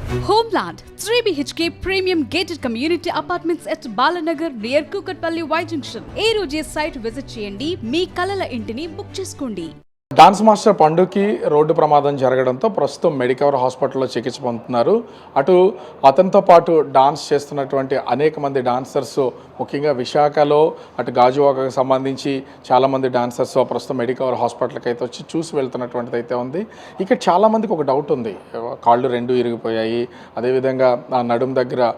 Homeland 3 BHK premium gated community apartments at Balanagar near Kukatpalli Y Junction. ఏ రోజే site visit చేయండి, మీ కలల ఇంటిని book చేసుకోండి. డాన్స్ మాస్టర్ పండుకి రోడ్డు ప్రమాదం జరగడంతో ప్రస్తుతం మెడికవర్ హాస్పిటల్లో చికిత్స పొందుతున్నారు. అటు అతనితో పాటు డాన్స్ చేస్తున్నటువంటి అనేక మంది డాన్సర్స్, ముఖ్యంగా విశాఖలో అటు గాజువాకకు సంబంధించి చాలామంది డాన్సర్స్ ప్రస్తుతం మెడికవర్ హాస్పిటల్కి అయితే వచ్చి చూసి వెళ్తున్నటువంటిది అయితే ఉంది. ఇక్కడ చాలామందికి ఒక డౌట్ ఉంది, కాళ్ళు రెండు ఇరిగిపోయాయి, అదేవిధంగా నడుము దగ్గర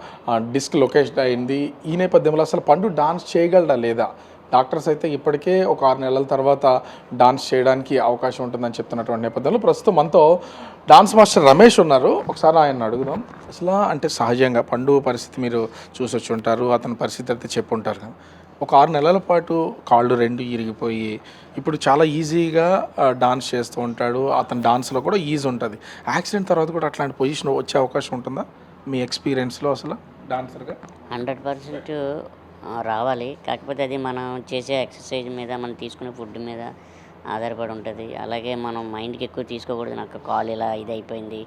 డిస్క్ లొకేషన్ అయింది. ఈ నేపథ్యంలో అసలు పండు డాన్స్ చేయగలడా లేదా? డాక్టర్స్ అయితే ఇప్పటికే ఒక 6 నెలల తర్వాత డాన్స్ చేయడానికి అవకాశం ఉంటుందని చెప్తున్నటువంటి నేపథ్యంలో ప్రస్తుతం మనతో డాన్స్ మాస్టర్ రమేష్ ఉన్నారు. ఒకసారి ఆయన అడుగుదాం. అసలు అంటే సహజంగా పండు పరిస్థితి మీరు చూసొచ్చి ఉంటారు, అతని పరిస్థితి అయితే చెప్పుంటారు కదా. ఒక 6 నెలల పాటు కాళ్ళు రెండు ఇరిగిపోయి ఇప్పుడు చాలా ఈజీగా డాన్స్ చేస్తూ ఉంటాడు. అతని డాన్స్లో కూడా ఈజీ ఉంటుంది. యాక్సిడెంట్ తర్వాత కూడా అట్లాంటి పొజిషన్ వచ్చే అవకాశం ఉంటుందా మీ ఎక్స్పీరియన్స్లో? అసలు డాన్సర్గా 100% రావాలి. కాకపోతే అది మనం చేసే ఎక్సర్సైజ్ మీద, మనం తీసుకునే ఫుడ్ మీద ఆధారపడి ఉంటుంది. అలాగే మనం మైండ్కి ఎక్కువ తీసుకోకూడదు. నాకు కాలు ఇలా ఇది అయిపోయింది,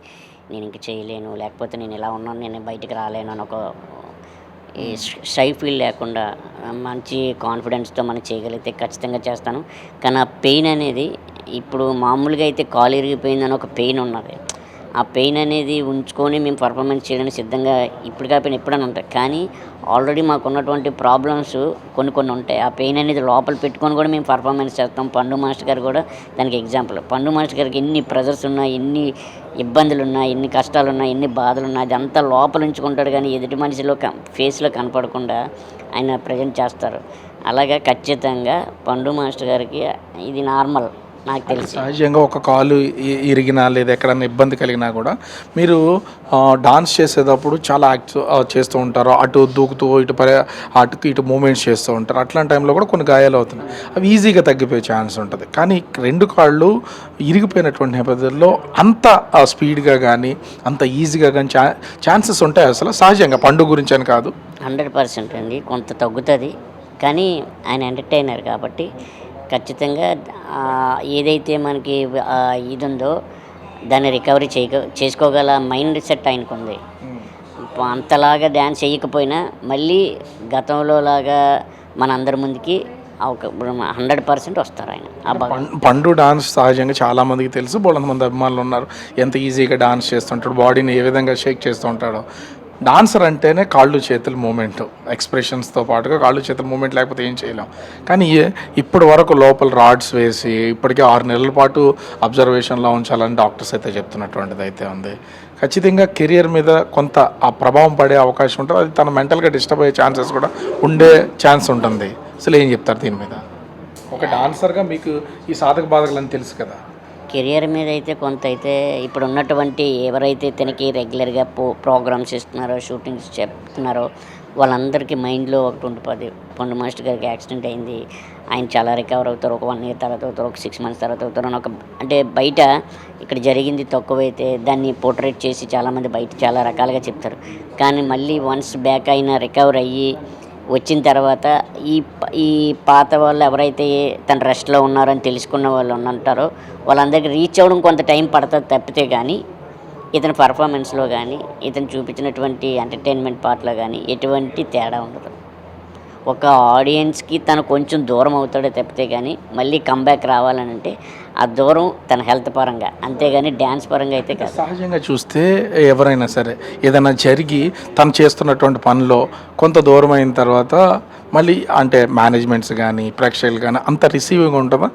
నేను ఇంక చేయలేను, లేకపోతే నేను ఇలా ఉన్నాను, నేను బయటికి రాలేను అని ఒక ఈ షై ఫీల్ లేకుండా మంచి కాన్ఫిడెన్స్తో మనం చేయగలిగితే ఖచ్చితంగా చేస్తాను. కానీ ఆ పెయిన్ అనేది ఇప్పుడు మామూలుగా అయితే కాలు ఇరిగిపోయిందని ఒక పెయిన్ ఉన్నది. ఆ పెయిన్ అనేది ఉంచుకొని మేము పర్ఫార్మెన్స్ చేయడానికి సిద్ధంగా ఇప్పుడు కాకపోయినా ఎప్పుడైనా ఉంటాయి. కానీ ఆల్రెడీ మాకు ఉన్నటువంటి ప్రాబ్లమ్స్ కొన్ని ఉంటాయి. ఆ పెయిన్ అనేది లోపల పెట్టుకొని కూడా మేము పర్ఫార్మెన్స్ చేస్తాం. పండు మాస్టర్ గారు కూడా దానికి ఎగ్జాంపుల్. పండు మాస్టర్ గారికి ఎన్ని ప్రెజర్స్ ఉన్నా, ఎన్ని ఇబ్బందులు ఉన్నా, ఎన్ని కష్టాలు ఉన్నా, ఎన్ని బాధలు ఉన్నా, అదంతా లోపల ఉంచుకుంటాడు. కానీ ఎదుటి మనిషిలో ఫేస్లో కనపడకుండా ఆయన ప్రజెంట్ చేస్తారు. అలాగే ఖచ్చితంగా పండు మాస్టర్ గారికి ఇది నార్మల్. నాకు తెలిసి సహజంగా ఒక కాలు ఇరిగినా లేదా ఎక్కడన్నా ఇబ్బంది కలిగినా కూడా మీరు డాన్స్ చేసేటప్పుడు చాలా చేస్తూ ఉంటారు. అటు దూకుతూ అటుకు ఇటు మూమెంట్స్ చేస్తూ ఉంటారు. అట్లాంటి టైంలో కూడా కొన్ని గాయాలు అవుతున్నాయి. అవి ఈజీగా తగ్గిపోయే ఛాన్స్ ఉంటుంది. కానీ 2 కాళ్ళు ఇరిగిపోయినటువంటి నేపథ్యంలో అంత స్పీడ్గా కానీ అంత ఈజీగా కానీ ఛాన్సెస్ ఉంటాయి అసలు సహజంగా? పండు గురించి అని కాదు, 100% అండి. కొంత తగ్గుతుంది. కానీ ఆయన ఎంటర్టైనర్ కాబట్టి ఖచ్చితంగా ఏదైతే మనకి ఇది ఉందో దాన్ని రికవరీ చేసుకోగల మైండ్ సెట్ ఆయనకు ఉంది. అంతలాగా డ్యాన్స్ చేయకపోయినా మళ్ళీ గతంలో లాగా మన అందరి ముందుకి 100% వస్తారు ఆయన. పండు డాన్స్ సహజంగా చాలామందికి తెలుసు, బోలంతమంది అభిమానులు ఉన్నారు. ఎంత ఈజీగా డాన్స్ చేస్తుంటాడు, బాడీని ఏ విధంగా షేక్ చేస్తూ ఉంటాడో. డాన్సర్ అంటేనే కాళ్ళు చేతుల మూమెంట్, ఎక్స్ప్రెషన్స్తో పాటుగా కాళ్ళు చేతుల మూమెంట్ లేకపోతే ఏం చేయలేం. కానీ ఇప్పటి వరకు లోపల రాడ్స్ వేసి ఇప్పటికే 6 నెలల పాటు అబ్జర్వేషన్లో ఉంచాలని డాక్టర్స్ అయితే చెప్తున్నటువంటిది అయితే ఉంది. ఖచ్చితంగా కెరియర్ మీద కొంత ఆ ప్రభావం పడే అవకాశం ఉంటుంది. అది తన మెంటల్గా డిస్టర్బ్ అయ్యే ఛాన్సెస్ కూడా ఉండే ఛాన్స్ ఉంటుంది. అసలు ఏం చెప్తారు దీని మీద? ఒక డాన్సర్గా మీకు ఈ సాధక బాధకులని తెలుసు కదా. కెరియర్ మీద అయితే కొంత అయితే ఇప్పుడు ఉన్నటువంటి ఎవరైతే తనకి రెగ్యులర్గా ప్రోగ్రామ్స్ ఇస్తున్నారో, షూటింగ్స్ చెప్తున్నారో వాళ్ళందరికీ మైండ్లో ఒకటి ఉండిపోద్ది. పండు మాస్టర్ గారికి యాక్సిడెంట్ అయింది, ఆయన చాలా రికవర్ అవుతారు, ఒక 1 year తర్వాత అవుతారు, ఒక 6 months తర్వాత అవుతారు అని అంటే బయట ఇక్కడ జరిగింది తక్కువైతే దాన్ని పోర్ట్రేట్ చేసి చాలామంది బయట చాలా రకాలుగా చెప్తారు. కానీ మళ్ళీ వన్స్ బ్యాక్ అయినా రికవర్ అయ్యి వచ్చిన తర్వాత ఈ పాత వాళ్ళు ఎవరైతే తన రెస్ట్లో ఉన్నారని తెలుసుకున్న వాళ్ళు ఉంటారో వాళ్ళందరికీ రీచ్ అవ్వడం కొంత టైం పడుతుంది తప్పితే. కానీ ఇతని పర్ఫార్మెన్స్లో కానీ ఇతను చూపించినటువంటి ఎంటర్టైన్మెంట్ పార్ట్లో కానీ ఎటువంటి తేడా ఉండదు. ఒక ఆడియన్స్కి తను కొంచెం దూరం అవుతాడే తప్పితే కానీ మళ్ళీ కంబ్యాక్ రావాలని అంటే ఆ దూరం తన హెల్త్ పరంగా, అంతేగాని డ్యాన్స్ పరంగా అయితే కాదు. సహజంగా చూస్తే ఎవరైనా సరే ఏదైనా జరిగి తను చేస్తున్నటువంటి పనిలో కొంత దూరం అయిన తర్వాత మళ్ళీ అంటే మేనేజ్మెంట్స్ కానీ ప్రేక్షకులు కానీ అంత రిసీవింగ్ ఉంటుందా?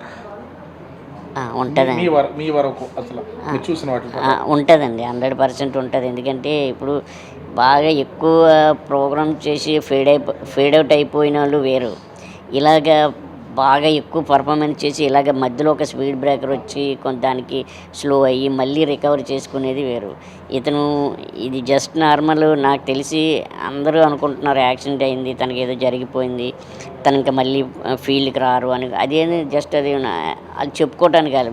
ఉంటుందండి, మీ వరకు అసలు చూసిన వాటి ఉంటుందండి. 100% ఉంటుంది. ఎందుకంటే ఇప్పుడు బాగా ఎక్కువ ప్రోగ్రామ్ చేసి ఫేడ్ అవుట్ అయిపోయిన వాళ్ళు వేరు, ఇలాగ బాగా ఎక్కువ పర్ఫార్మెన్స్ చేసి ఇలాగ మధ్యలో ఒక స్పీడ్ బ్రేకర్ వచ్చి కొంత దానికి స్లో అయ్యి మళ్ళీ రికవర్ చేసుకునేది వేరు. ఇతను ఇది జస్ట్ నార్మల్. నాకు తెలిసి అందరూ అనుకుంటున్నారు యాక్సిడెంట్ అయింది, తనకి ఏదో జరిగిపోయింది, తను ఇంకా మళ్ళీ ఫీల్డ్కి రారు అని. అదేది జస్ట్ అది చెప్పుకోవటానికి కాదు,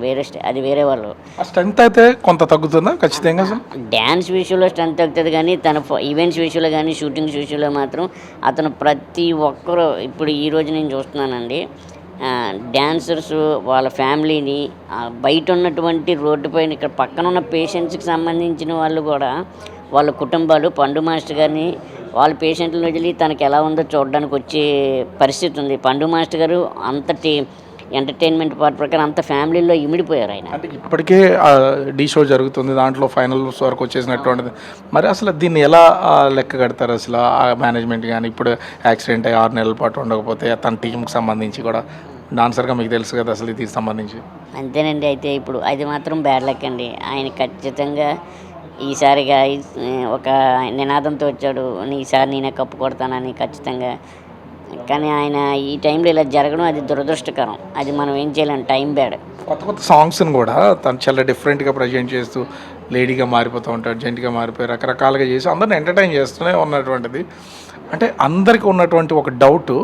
అది వేరే వాళ్ళు. స్ట్రెంత్ అయితే కొంత తగ్గుతుందా ఖచ్చితంగా? డ్యాన్స్ విషయంలో స్ట్రెంత్ తగ్గుతుంది, కానీ తన ఈవెంట్స్ విషయంలో కానీ షూటింగ్స్ విషయంలో మాత్రం అతను ప్రతి ఒక్కరూ ఇప్పుడు ఈరోజు నేను చూస్తున్నానండి, డాన్సర్స్ వాళ్ళ ఫ్యామిలీని బయట ఉన్నటువంటి రోడ్డు పైన ఇక్కడ పక్కన ఉన్న పేషెంట్స్కి సంబంధించిన వాళ్ళు కూడా వాళ్ళ కుటుంబాలు పండు మాస్టర్ గారిని వాళ్ళ పేషెంట్లను వదిలి తనకి ఎలా ఉందో చూడడానికి వచ్చే పరిస్థితి ఉంది. పండు మాస్టర్ గారు అంతటి ఎంటర్టైన్మెంట్ పార్ట్ ప్రకారం అంత ఫ్యామిలీలో ఇమిడిపోయారు ఆయన. అంటే ఇప్పటికే డీ షో జరుగుతుంది, దాంట్లో ఫైనల్స్ వరకు వచ్చేసినటువంటిది. మరి అసలు దీన్ని ఎలా లెక్క కడతారు అసలు ఆ మేనేజ్మెంట్? కానీ ఇప్పుడు యాక్సిడెంట్ అయ్యి 6 నెలల పాటు ఉండకపోతే తన టీంకి సంబంధించి కూడా డాన్సర్గా మీకు తెలుసు కదా అసలు దీనికి సంబంధించి. అంతేనండి. అయితే ఇప్పుడు అది మాత్రం బ్యాడ్ లక్ అండి. ఆయన ఖచ్చితంగా ఈసారిగా ఒక నినాదంతో వచ్చాడు, ఈసారి నేనే కప్పు కొడతానని ఖచ్చితంగా. కానీ ఆయన ఈ టైంలో ఇలా జరగడం అది దురదృష్టకరం. అది మనం ఏం చేయలేం, టైం బ్యాడ్. కొత్త కొత్త సాంగ్స్ని కూడా తను చాలా డిఫరెంట్గా ప్రజెంట్ చేస్తూ లేడీగా మారిపోతూ ఉంటాడు, జెంట్గా మారిపోయి రకరకాలుగా చేసి అందరిని ఎంటర్టైన్ చేస్తూనే ఉన్నటువంటిది. అంటే అందరికీ ఉన్నటువంటి ఒక డౌటు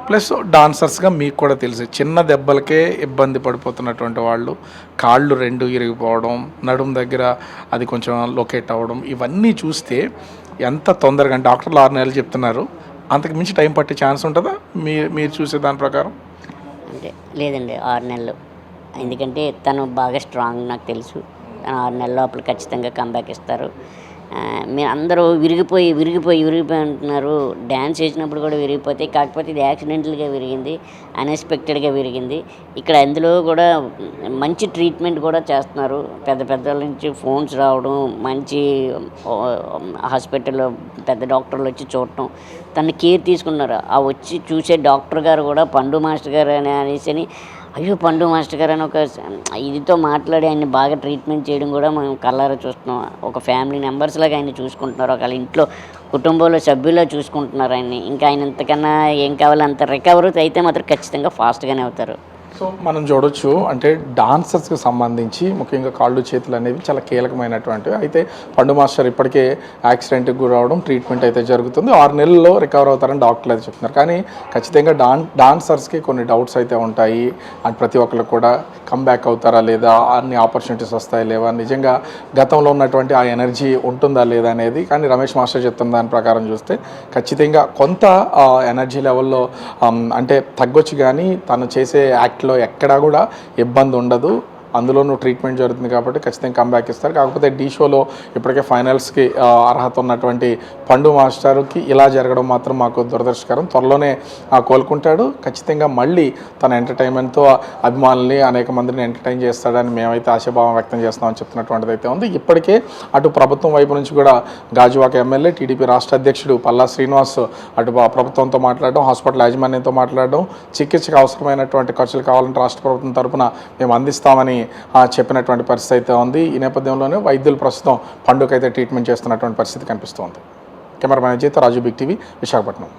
ప్లస్ డాన్సర్స్గా మీకు కూడా తెలుసు, చిన్న దెబ్బలకే ఇబ్బంది పడిపోతున్నటువంటి వాళ్ళు, కాళ్ళు 2 ఇరిగిపోవడం, నడుము దగ్గర అది కొంచెం లొకేట్ అవ్వడం, ఇవన్నీ చూస్తే ఎంత తొందరగా డాక్టర్లు 6 నెలలు చెప్తున్నారు, అంతకు మించి టైం పట్టే ఛాన్స్ ఉంటుందా మీరు చూసే దాని ప్రకారం? అంటే లేదండి, 6 నెలలు. ఎందుకంటే తను బాగా స్ట్రాంగ్, నాకు తెలుసు. 6 నెలల లోపల ఖచ్చితంగా కంబ్యాక్ ఇస్తారు. మీరు అందరూ విరిగిపోయి అంటున్నారు. డ్యాన్స్ చేసినప్పుడు కూడా విరిగిపోతాయి. కాకపోతే ఇది యాక్సిడెంటల్గా విరిగింది, అన్ఎక్స్పెక్టెడ్గా విరిగింది. ఇక్కడ అందులో కూడా మంచి ట్రీట్మెంట్ కూడా చేస్తున్నారు. పెద్ద పెద్దల నుంచి ఫోన్స్ రావడం, మంచి హాస్పిటల్లో పెద్ద డాక్టర్లు వచ్చి చూడటం, తను కేర్ తీసుకున్నారు. ఆ వచ్చి చూసే డాక్టర్ గారు కూడా పండు మాస్టర్ గారు అనేసి అయ్యో పండు మాస్టర్ గారు అని ఒక ఇదితో మాట్లాడి ఆయన్ని బాగా ట్రీట్మెంట్ చేయడం కూడా మనం కళ్ళారా చూస్తున్నాం. ఒక ఫ్యామిలీ మెంబర్స్ లాగా ఆయన చూసుకుంటున్నారు, ఒకళ్ళ ఇంట్లో కుటుంబంలో సభ్యుల్లో చూసుకుంటున్నారు ఆయన్ని. ఇంకా ఆయన ఇంతకన్నా ఏం కావాలో అంత రికవర్ అయితే మాత్రం ఖచ్చితంగా ఫాస్ట్గానే అవుతారు. సో మనం చూడొచ్చు, అంటే డాన్సర్స్కి సంబంధించి ముఖ్యంగా కాళ్ళు చేతులు అనేవి చాలా కీలకమైనటువంటివి. అయితే పండు మాస్టర్ ఇప్పటికే యాక్సిడెంట్కి గురవడం, ట్రీట్మెంట్ అయితే జరుగుతుంది, 6 నెలల్లో రికవర్ అవుతారని డాక్టర్లు అయితే చెప్తున్నారు. కానీ ఖచ్చితంగా డాన్సర్స్కి కొన్ని డౌట్స్ అయితే ఉంటాయి. అండ్ ప్రతి ఒక్కరికి కూడా కమ్బ్యాక్ అవుతారా లేదా, అన్ని ఆపర్చునిటీస్ వస్తాయి లేవా, నిజంగా గతంలో ఉన్నటువంటి ఆ ఎనర్జీ ఉంటుందా లేదా అనేది. కానీ రమేష్ మాస్టర్ చెప్తున్న దాని ప్రకారం చూస్తే ఖచ్చితంగా కొంత ఎనర్జీ లెవెల్లో అంటే తగ్గొచ్చు, కానీ తను చేసే యాక్ట్లో ఎక్కడా కూడా ఇబ్బంది ఉండదు. అందులోనూ ట్రీట్మెంట్ జరుగుతుంది కాబట్టి ఖచ్చితంగా కంబ్యాక్ ఇస్తారు. కాకపోతే డీ షోలో ఇప్పటికే ఫైనల్స్కి అర్హత ఉన్నటువంటి పండు మాస్టర్కి ఇలా జరగడం మాత్రం మాకు దురదృష్టకరం. త్వరలోనే కోలుకుంటాడు. ఖచ్చితంగా మళ్ళీ తన ఎంటర్టైన్మెంట్తో అభిమానుల్ని అనేక మందిని ఎంటర్టైన్ చేస్తాడని మేమైతే ఆశాభావం వ్యక్తం చేస్తామని చెప్తున్నటువంటిది అయితే ఉంది. ఇప్పటికే అటు ప్రభుత్వం వైపు నుంచి కూడా గాజువాక ఎమ్మెల్యే, టీడీపీ రాష్ట్ర అధ్యక్షుడు పల్లా శ్రీనివాస్ అటు ప్రభుత్వంతో మాట్లాడడం, హాస్పిటల్ యాజమాన్యంతో మాట్లాడడం, చికిత్సకు అవసరమైనటువంటి ఖర్చులు కావాలంటే రాష్ట్ర ప్రభుత్వం తరఫున మేము అందిస్తామని చెప్పినటువంటి పరిస్థితి అయితే ఉంది. ఈ నేపథ్యంలోనే వైద్యులు ప్రస్తుతం పండుగ అయితే ట్రీట్మెంట్ చేస్తున్నటువంటి పరిస్థితి కనిపిస్తోంది. కెమెరామెన్ అజయ్తో రాజు, బిగ్ టీవీ, విశాఖపట్నం.